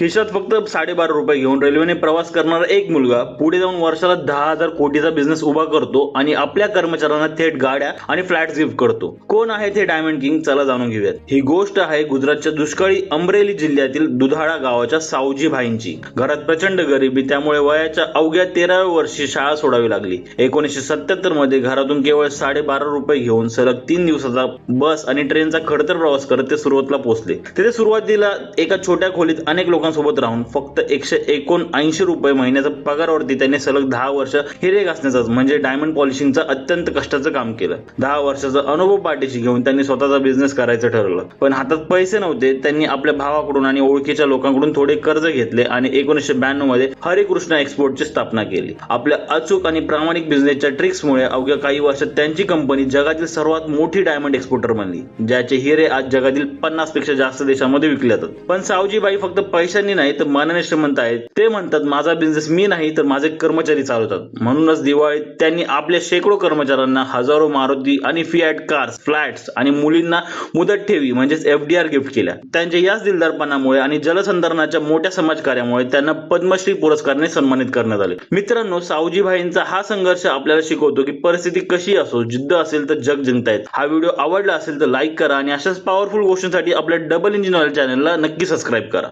खिशात फक्त 12.5 रुपये घेऊन रेल्वेने प्रवास करणारा एक मुलगा पुढे जाऊन वर्षाला 10,000 कोटीचा बिझनेस उभा करतो आणि आपल्या कर्मचाऱ्यांना थेट गाड्या आणि फ्लॅट्स गिफ्ट करतो। कोण आहे ते डायमंड किंग, चला जाणून घेऊयात। ही गोष्ट आहे गुजरातच्या दुष्काळी अमरेली जिल्ह्यातील दुधाळा गावाच्या सावजी भाईंची। घरात प्रचंड गरिबी, त्यामुळे वयाच्या अवघ्या 13व्या वर्षी शाळा सोडावी लागली। 1977 मध्ये घरातून केवळ 12.5 रुपये घेऊन सलग 3 दिवसाचा बस आणि ट्रेनचा खडतर प्रवास करत ते सुरवातला पोहोचले। तिथे सुरुवातीला एका छोट्या खोलीत अनेक लोकांसोबत राहून फक्त 179 रुपये महिन्याचा पगारावरती त्यांनी सलग 10 वर्ष हिरे घासण्याचं म्हणजे डायमंड पॉलिशिंगचं अत्यंत कष्टाचं काम केलं। 10 वर्षाचा अनुभव पाठीशी घेऊन त्यांनी स्वतःचा बिझनेस करायचं ठरवलं, पण हातात पैसे नव्हते। त्यांनी आपल्या भावाकडून आणि ओळखीच्या लोकांकडून थोडे कर्ज घेतले आणि 1992 मध्ये हरिकृष्णा एक्सपोर्टची स्थापना केली। आपल्या अचूक आणि प्रामाणिक बिझनेसच्या ट्रिक्समुळे अवघ्या काही वर्षात त्यांची कंपनी जगातील सर्वात मोठी डायमंड एक्सपोर्टर बनली, ज्याचे हिरे आज जगातील 50 पेक्षा जास्त देशांमध्ये विकले जातात। पण सावजीबाई फक्त पैशांनी नाही तर मनाने श्रीमंत आहेत। ते म्हणतात, माझा बिझनेस मी नाही तर माझे कर्मचारी चालवतात। म्हणूनच दिवाळीत त्यांनी आपल्या शेकडो कर्मचाऱ्यांना हजारो मारुती आणि फिएट कार्स, फ्लॅट्स आणि मुलींना मुदत ठेवी म्हणजेच FDR गिफ्ट केल्या। त्यांच्या याच दिलदारपणामुळे आणि जलसंधारणाच्या मोठ्या समाजकार्यामुळे त्यांना पद्मश्री पुरस्काराने सन्मानित करण्यात आले। मित्रांनो, सावजीभाईंचा हा संघर्ष आपल्याला शिकवतो की परिस्थिती कशी असो, जिद्द असेल तर जग जिंकता येतं। हा व्हिडिओ आवडला असेल तर लाईक करा आणि अशाच पॉवरफुल गोष्टींसाठी आपल्या डबल इंजिन ऑइल चॅनलला नक्की सबस्क्राईब करा।